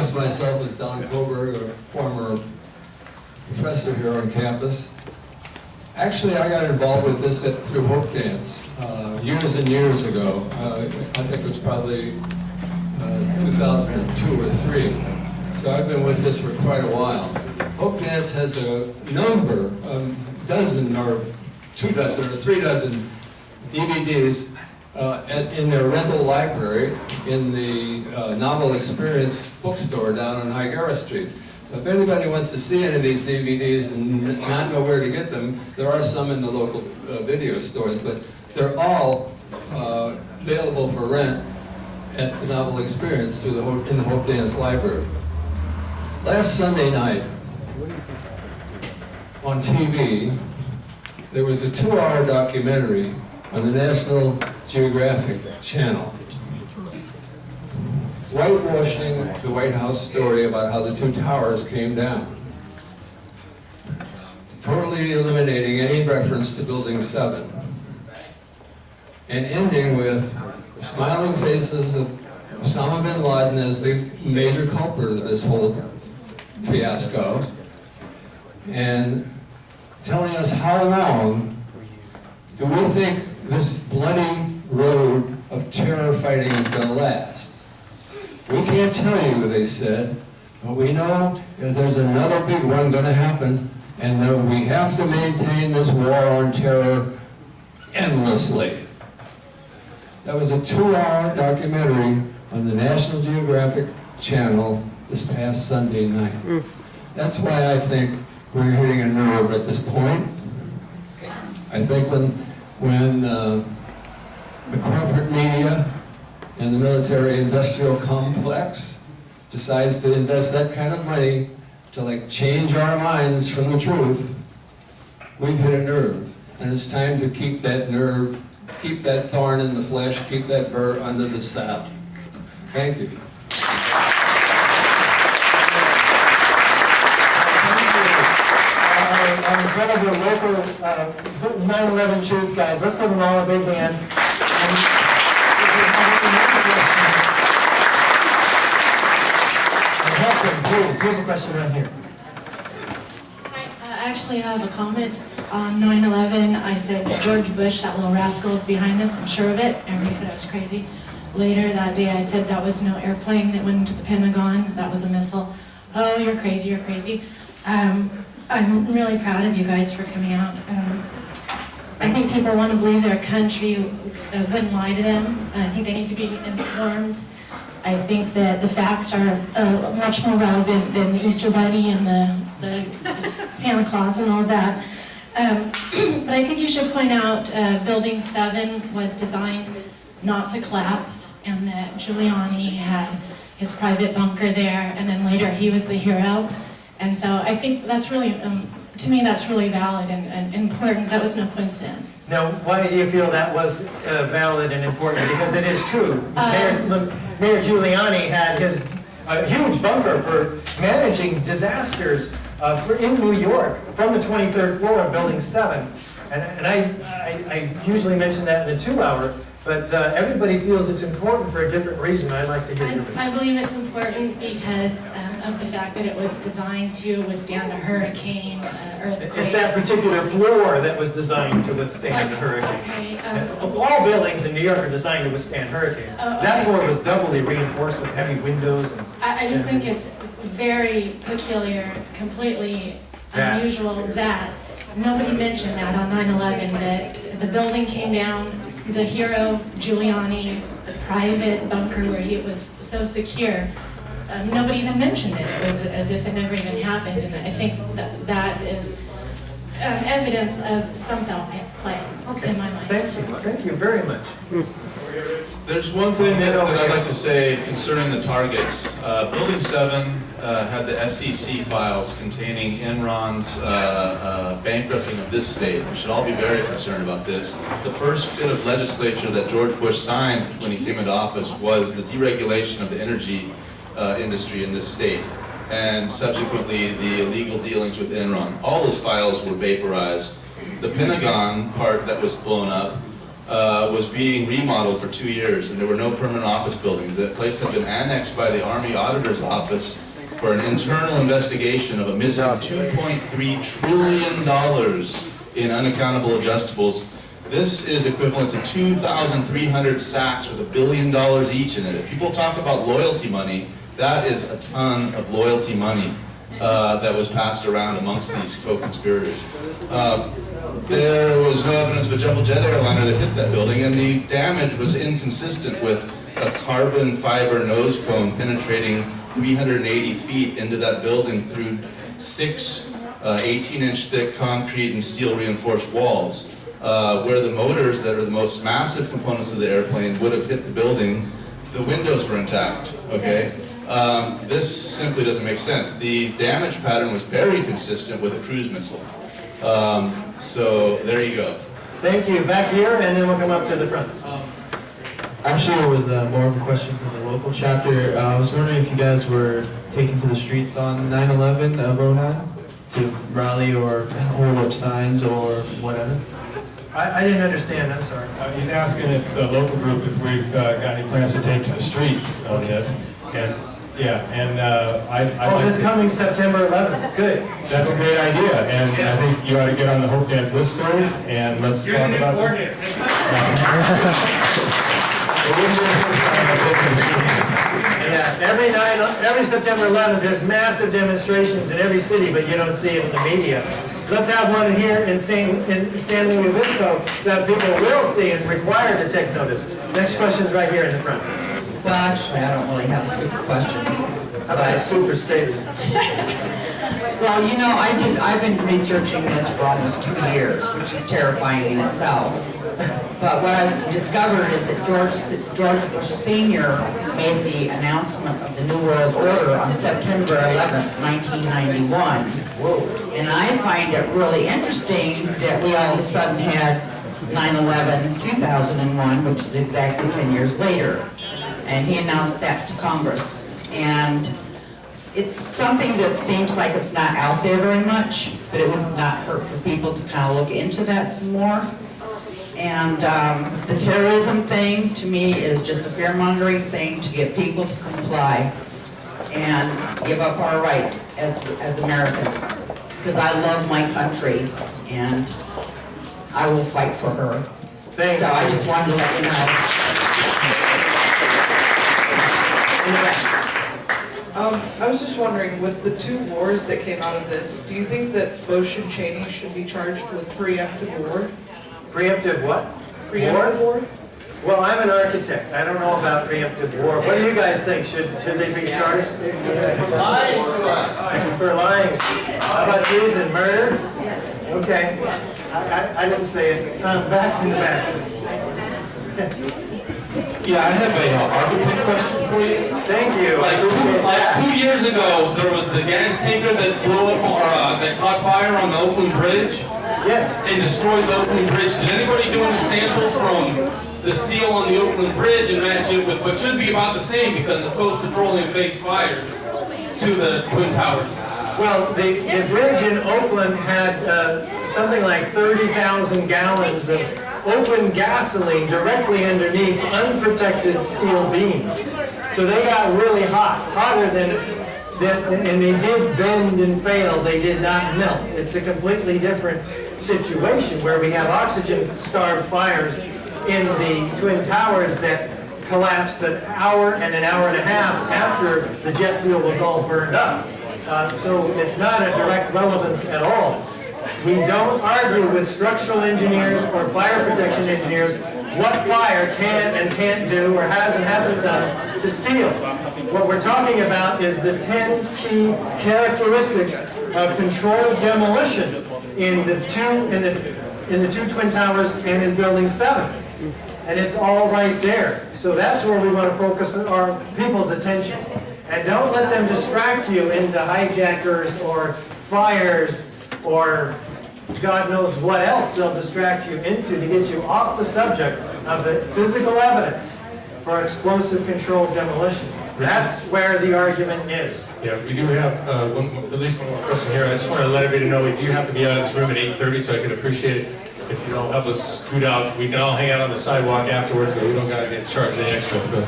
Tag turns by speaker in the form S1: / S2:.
S1: introduce myself as Don Koberg, a former professor here on campus. Actually, I got involved with this through Hope Dance years and years ago. I think it was probably 2002 or 3. So I've been with this for quite a while. Hope Dance has a number, dozen or 2 dozen or 3 dozen DVDs in their rental library in the Novel Experience bookstore down on Higuera Street. So if anybody wants to see any of these DVDs and not know where to get them, there are some in the local video stores, but they're all available for rent at the Novel Experience through in the Hope Dance Library. Last Sunday night on TV, there was a 2-hour documentary on the National Geographic Channel, whitewashing the White House story about how the 2 towers came down, totally eliminating any reference to Building 7, and ending with smiling faces of Osama bin Laden as the major culprit of this whole fiasco, and telling us how long do we think this bloody road of terror fighting is going to last. We can't tell you, they said, but we know that there's another big one going to happen, and that we have to maintain this war on terror endlessly. That was a 2-hour documentary on the National Geographic Channel this past Sunday night. That's why I think we're hitting a nerve at this point. I think when the corporate media and the military-industrial complex decides to invest that kind of money to change our minds from the truth, we've hit a nerve. And it's time to keep that nerve, keep that thorn in the flesh, keep that burr under the saddle. Thank you.
S2: One of the local 9/11 Truth guys. Let's give them all a big hand. Please, here's a question right here.
S3: Hi, actually, I have a comment on 9/11. I said George Bush, that little rascal, is behind this. I'm sure of it. Everybody said I was crazy. Later that day, I said that was no airplane that went into the Pentagon. That was a missile. Oh, you're crazy. You're crazy. I'm really proud of you guys for coming out. I think people want to believe their country wouldn't lie to them. I think they need to be informed. I think that the facts are much more relevant than the Easter Bunny and the Santa Claus and all that. But I think you should point out Building 7 was designed not to collapse, and that Giuliani had his private bunker there, and then later he was the hero. And so I think that's really, to me, that's really valid and important. That was no coincidence.
S2: Now, why do you feel that was valid and important? Because it is true. Mayor Giuliani had his huge bunker for managing disasters in New York from the 23rd floor of Building 7. And I usually mention that in the 2-hour, but everybody feels it's important for a different reason. I'd like to hear your opinion.
S3: I believe it's important because of the fact that it was designed to withstand a hurricane, earthquake.
S2: It's that particular floor that was designed to withstand a hurricane.
S3: Okay,
S2: all buildings in New York are designed to withstand hurricanes. That floor was doubly reinforced with heavy windows.
S3: I just think it's very peculiar, completely unusual that nobody mentioned that on 9/11, that the building came down, the hero Giuliani's private bunker where he was so secure. Nobody even mentioned it. It was as if it never even happened, and I think that is evidence of some foul play in my mind.
S2: Thank you very much.
S4: There's one thing that I'd like to say concerning the targets. Building 7 had the SEC files containing Enron's bankrupting of this state. We should all be very concerned about this. The first bit of legislature that George Bush signed when he came into office was the deregulation of the energy industry in this state, and subsequently the illegal dealings with Enron. All those files were vaporized. The Pentagon part that was blown up was being remodeled for 2 years, and there were no permanent office buildings. That place had been annexed by the Army Auditor's Office for an internal investigation of a missing $2.3 trillion in unaccountable adjustables. This is equivalent to 2,300 sacks with $1 billion each in it. If people talk about loyalty money, that is a ton of loyalty money that was passed around amongst these co-conspirators. There was no evidence of a jumbo jet airliner that hit that building, and the damage was inconsistent with a carbon fiber nose cone penetrating 380 feet into that building through 6 18-inch thick concrete and steel reinforced walls. Where the motors that are the most massive components of the airplane would have hit the building, the windows were intact, okay? This simply doesn't make sense. The damage pattern was very consistent with a cruise missile. So there you go.
S2: Thank you. Back here, and then we'll come up to the front.
S5: Actually, it was more of a question to the local chapter. I was wondering if you guys were taken to the streets on 9/11 of 09 to rally or hold up signs or whatever.
S2: I didn't understand, I'm sorry.
S6: He's asking if the local group, if we've got any plans to take to the streets on this. And, yeah, and
S2: Oh, this coming September 11th, good.
S6: that's a great idea, and I think you ought to get on the Hope Dance listserv, and let's talk about this.
S2: Yeah, every September 11th, there's massive demonstrations in every city, but you don't see it in the media. Let's have one here in San Luis Obispo that people will see and required to take notice. Next question's right here in the front.
S7: Well, actually, I don't really have a super question.
S2: How about a super statement?
S7: Well, you know, I've been researching this for almost 2 years, which is terrifying in itself. But what I've discovered is that George Bush Sr. made the announcement of the New World Order on September 11th, 1991. And I find it really interesting that we all of a sudden had 9/11/2001, which is exactly 10 years later. And he announced that to Congress. And it's something that seems like it's not out there very much, but it would not hurt for people to kind of look into that some more. And the terrorism thing, to me, is just a fear-mongering thing to get people to comply and give up our rights as Americans. Because I love my country, and I will fight for her. So I just wanted to let you know.
S8: I was just wondering, with the 2 wars that came out of this, do you think that Bush and Cheney should be charged with preemptive war?
S2: Preemptive what?
S8: Preemptive war?
S2: Well, I'm an architect. I don't know about preemptive war. What do you guys think? Should they be charged? For lying to us. For lying. How about treason, murder? Okay. I didn't say it. Back in the back.
S9: Yeah, I have an architect question for you.
S2: Thank you.
S9: Like 2 years ago, there was the gas tanker that blew up or that caught fire on the Oakland Bridge.
S2: Yes.
S9: And destroyed the Oakland Bridge. Did anybody do any samples from the steel on the Oakland Bridge and match it with what should be about the same because it's post-petroleum-based fires to the Twin Towers?
S2: Well, the bridge in Oakland had something like 30,000 gallons of open gasoline directly underneath unprotected steel beams. So they got really hot, hotter than, and they did bend and fail, they did not melt. It's a completely different situation where we have oxygen-starved fires in the Twin Towers that collapsed an hour and a half after the jet fuel was all burned up. So it's not a direct relevance at all. We don't argue with structural engineers or fire protection engineers what fire can and can't do or has and hasn't done to steel. What we're talking about is the 10 key characteristics of controlled demolition in the two Twin Towers and in Building 7. And it's all right there. So that's where we want to focus our people's attention. And don't let them distract you into hijackers or fires or God knows what else they'll distract you into to get you off the subject of the physical evidence for explosive controlled demolition. That's where the argument is.
S6: Yeah, we do have at least one more question here. I just want to let everybody know we do have to be out of this room at 8:30, so I can appreciate it. if you don't help us scoot out, we can all hang out on the sidewalk afterwards, but we don't gotta get charged any extra for